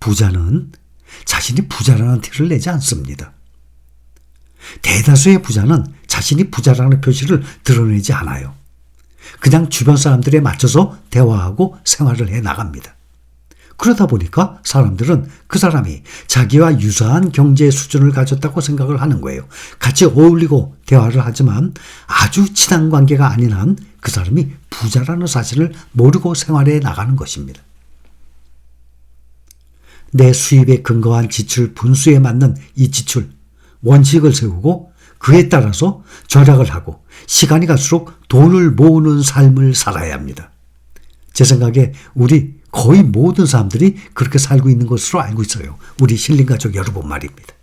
부자는 자신이 부자라는 티를 내지 않습니다. 대다수의 부자는 자신이 부자라는 표시를 드러내지 않아요. 그냥 주변 사람들에 맞춰서 대화하고 생활을 해 나갑니다. 그러다 보니까 사람들은 그 사람이 자기와 유사한 경제 수준을 가졌다고 생각을 하는 거예요. 같이 어울리고 대화를 하지만 아주 친한 관계가 아닌 한 그 사람이 부자라는 사실을 모르고 생활해 나가는 것입니다. 내 수입에 근거한 지출 분수에 맞는 이 지출, 원칙을 세우고 그에 따라서 절약을 하고 시간이 갈수록 돈을 모으는 삶을 살아야 합니다. 제 생각에 우리 거의 모든 사람들이 그렇게 살고 있는 것으로 알고 있어요. 우리 신림가족 여러분 말입니다.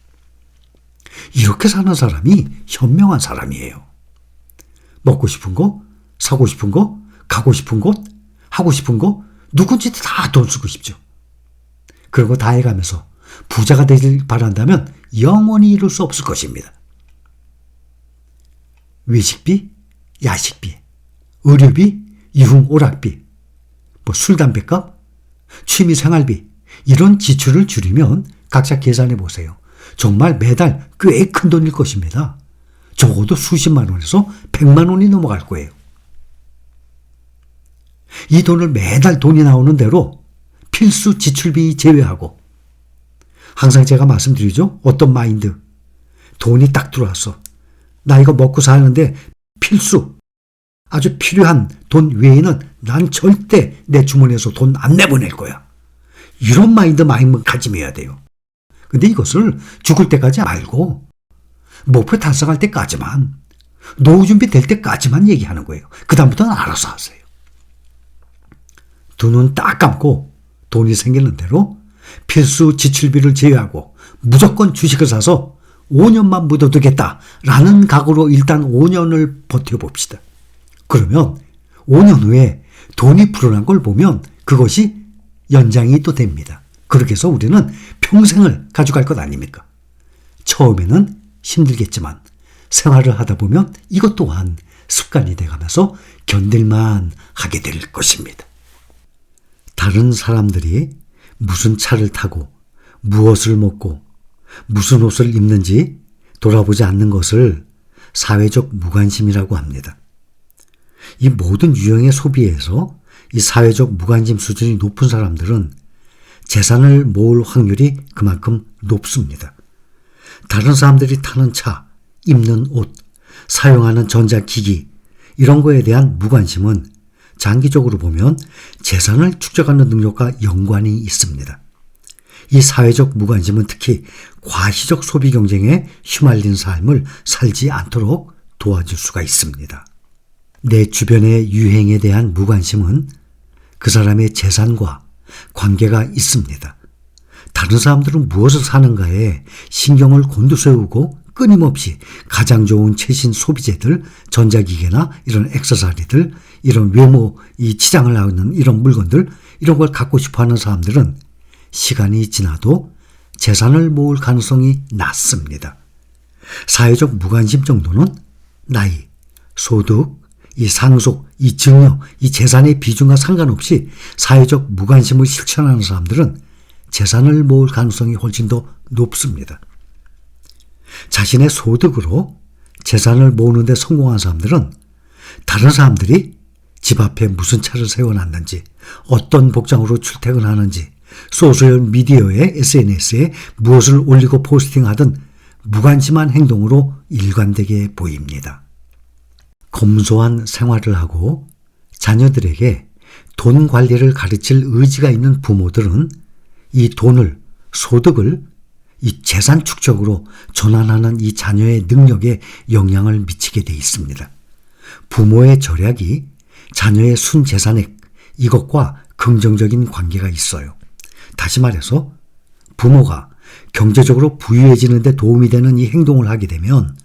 이렇게 사는 사람이 현명한 사람이에요. 먹고 싶은 거, 사고 싶은 거, 가고 싶은 곳, 하고 싶은 거 누군지 다 돈 쓰고 싶죠. 그런 거 다 해가면서 부자가 되길 바란다면 영원히 이룰 수 없을 것입니다. 외식비, 야식비, 의료비, 이용 오락비, 술, 담배값, 취미 생활비 이런 지출을 줄이면 각자 계산해 보세요. 정말 매달 꽤 큰 돈일 것입니다. 적어도 수십만 원에서 100만 원이 넘어갈 거예요. 이 돈을 매달 돈이 나오는 대로 필수 지출비 제외하고 항상 제가 말씀드리죠. 어떤 마인드. 돈이 딱 들어왔어. 나 이거 먹고 사는데 필수. 아주 필요한 돈 외에는 난 절대 내 주머니에서 돈 안 내보낼 거야. 이런 마인드만 가짐해야 돼요. 근데 이것을 죽을 때까지 알고 목표 달성할 때까지만 노후 준비 될 때까지만 얘기하는 거예요. 그 다음부터는 알아서 하세요. 두 눈 딱 감고 돈이 생기는 대로 필수 지출비를 제외하고 무조건 주식을 사서 5년만 묻어두겠다라는 각오로 일단 5년을 버텨봅시다. 그러면 5년 후에 돈이 불어난 걸 보면 그것이 연장이 또 됩니다. 그렇게 해서 우리는 평생을 가져갈 것 아닙니까? 처음에는 힘들겠지만 생활을 하다 보면 이것 또한 습관이 돼가면서 견딜만 하게 될 것입니다. 다른 사람들이 무슨 차를 타고 무엇을 먹고 무슨 옷을 입는지 돌아보지 않는 것을 사회적 무관심이라고 합니다. 이 모든 유형의 소비에서 이 사회적 무관심 수준이 높은 사람들은 재산을 모을 확률이 그만큼 높습니다. 다른 사람들이 타는 차, 입는 옷, 사용하는 전자기기 이런 거에 대한 무관심은 장기적으로 보면 재산을 축적하는 능력과 연관이 있습니다. 이 사회적 무관심은 특히 과시적 소비 경쟁에 휘말린 삶을 살지 않도록 도와줄 수가 있습니다. 내 주변의 유행에 대한 무관심은 그 사람의 재산과 관계가 있습니다. 다른 사람들은 무엇을 사는가에 신경을 곤두세우고 끊임없이 가장 좋은 최신 소비재들, 전자기계나 이런 액세서리들, 이런 외모, 이 치장을 하는 이런 물건들, 이런 걸 갖고 싶어하는 사람들은 시간이 지나도 재산을 모을 가능성이 낮습니다. 사회적 무관심 정도는 나이, 소득, 이 상속, 이 증여, 이 재산의 비중과 상관없이 사회적 무관심을 실천하는 사람들은 재산을 모을 가능성이 훨씬 더 높습니다. 자신의 소득으로 재산을 모으는 데 성공한 사람들은 다른 사람들이 집 앞에 무슨 차를 세워놨는지, 어떤 복장으로 출퇴근하는지, 소셜미디어에 SNS에 무엇을 올리고 포스팅하든 무관심한 행동으로 일관되게 보입니다. 검소한 생활을 하고 자녀들에게 돈 관리를 가르칠 의지가 있는 부모들은 이 돈을, 소득을 이 재산 축적으로 전환하는 이 자녀의 능력에 영향을 미치게 돼 있습니다. 부모의 절약이 자녀의 순재산액, 이것과 긍정적인 관계가 있어요. 다시 말해서 부모가 경제적으로 부유해지는 데 도움이 되는 이 행동을 하게 되면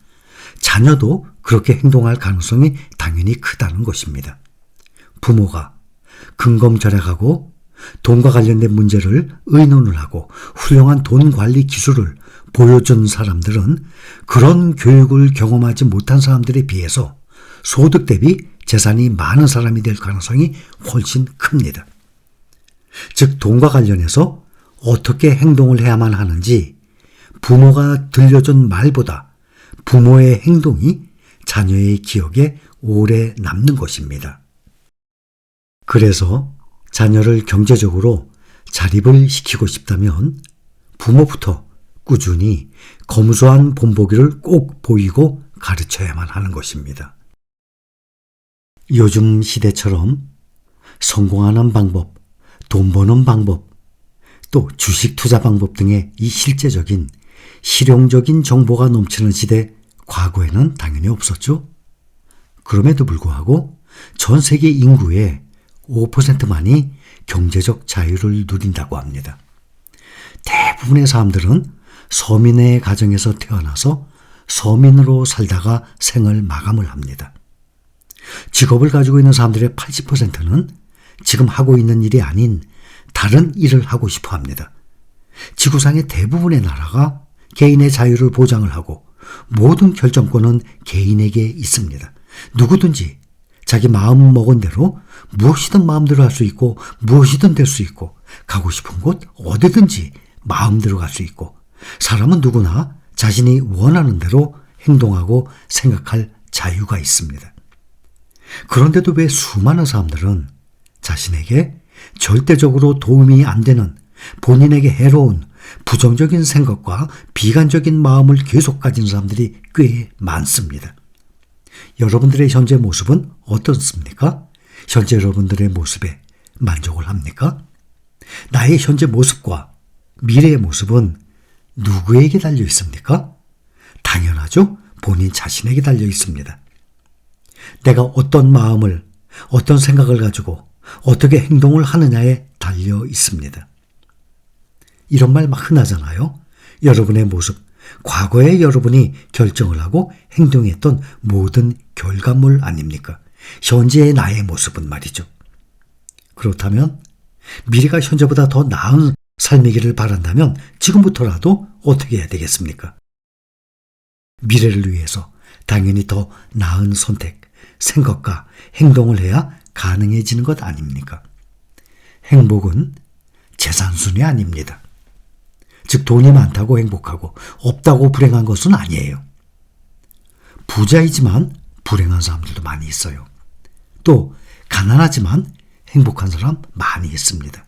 자녀도 그렇게 행동할 가능성이 당연히 크다는 것입니다. 부모가 근검절약하고 돈과 관련된 문제를 의논을 하고 훌륭한 돈 관리 기술을 보여준 사람들은 그런 교육을 경험하지 못한 사람들에 비해서 소득 대비 재산이 많은 사람이 될 가능성이 훨씬 큽니다. 즉 돈과 관련해서 어떻게 행동을 해야만 하는지 부모가 들려준 말보다 부모의 행동이 자녀의 기억에 오래 남는 것입니다. 그래서 자녀를 경제적으로 자립을 시키고 싶다면 부모부터 꾸준히 검소한 본보기를 꼭 보이고 가르쳐야만 하는 것입니다. 요즘 시대처럼 성공하는 방법, 돈 버는 방법, 또 주식 투자 방법 등의 이 실제적인 실용적인 정보가 넘치는 시대 과거에는 당연히 없었죠. 그럼에도 불구하고 전 세계 인구의 5%만이 경제적 자유를 누린다고 합니다. 대부분의 사람들은 서민의 가정에서 태어나서 서민으로 살다가 생을 마감을 합니다. 직업을 가지고 있는 사람들의 80%는 지금 하고 있는 일이 아닌 다른 일을 하고 싶어 합니다. 지구상의 대부분의 나라가 개인의 자유를 보장을 하고 모든 결정권은 개인에게 있습니다. 누구든지 자기 마음 먹은 대로 무엇이든 마음대로 할 수 있고 무엇이든 될 수 있고 가고 싶은 곳 어디든지 마음대로 갈 수 있고 사람은 누구나 자신이 원하는 대로 행동하고 생각할 자유가 있습니다. 그런데도 왜 수많은 사람들은 자신에게 절대적으로 도움이 안 되는 본인에게 해로운 부정적인 생각과 비관적인 마음을 계속 가진 사람들이 꽤 많습니다. 여러분들의 현재 모습은 어떻습니까? 현재 여러분들의 모습에 만족을 합니까? 나의 현재 모습과 미래의 모습은 누구에게 달려 있습니까? 당연하죠. 본인 자신에게 달려 있습니다. 내가 어떤 마음을, 어떤 생각을 가지고 어떻게 행동을 하느냐에 달려 있습니다. 이런 말 막 흔하잖아요. 여러분의 모습, 과거에 여러분이 결정을 하고 행동했던 모든 결과물 아닙니까? 현재의 나의 모습은 말이죠. 그렇다면 미래가 현재보다 더 나은 삶이기를 바란다면 지금부터라도 어떻게 해야 되겠습니까? 미래를 위해서 당연히 더 나은 선택, 생각과 행동을 해야 가능해지는 것 아닙니까? 행복은 재산순이 아닙니다. 즉 돈이 많다고 행복하고 없다고 불행한 것은 아니에요. 부자이지만 불행한 사람들도 많이 있어요. 또 가난하지만 행복한 사람 많이 있습니다.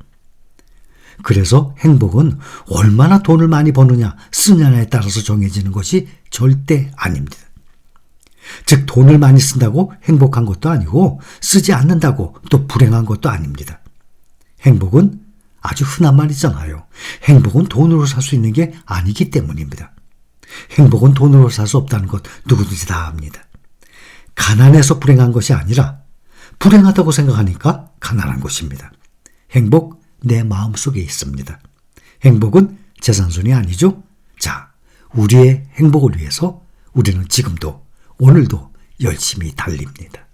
그래서 행복은 얼마나 돈을 많이 버느냐 쓰느냐에 따라서 정해지는 것이 절대 아닙니다. 즉 돈을 많이 쓴다고 행복한 것도 아니고 쓰지 않는다고 또 불행한 것도 아닙니다. 행복은 아주 흔한 말이잖아요. 행복은 돈으로 살 수 있는 게 아니기 때문입니다. 행복은 돈으로 살 수 없다는 것 누구든지 다 압니다. 가난해서 불행한 것이 아니라 불행하다고 생각하니까 가난한 것입니다. 행복 내 마음속에 있습니다. 행복은 재산순이 아니죠. 자, 우리의 행복을 위해서 우리는 지금도 오늘도 열심히 달립니다.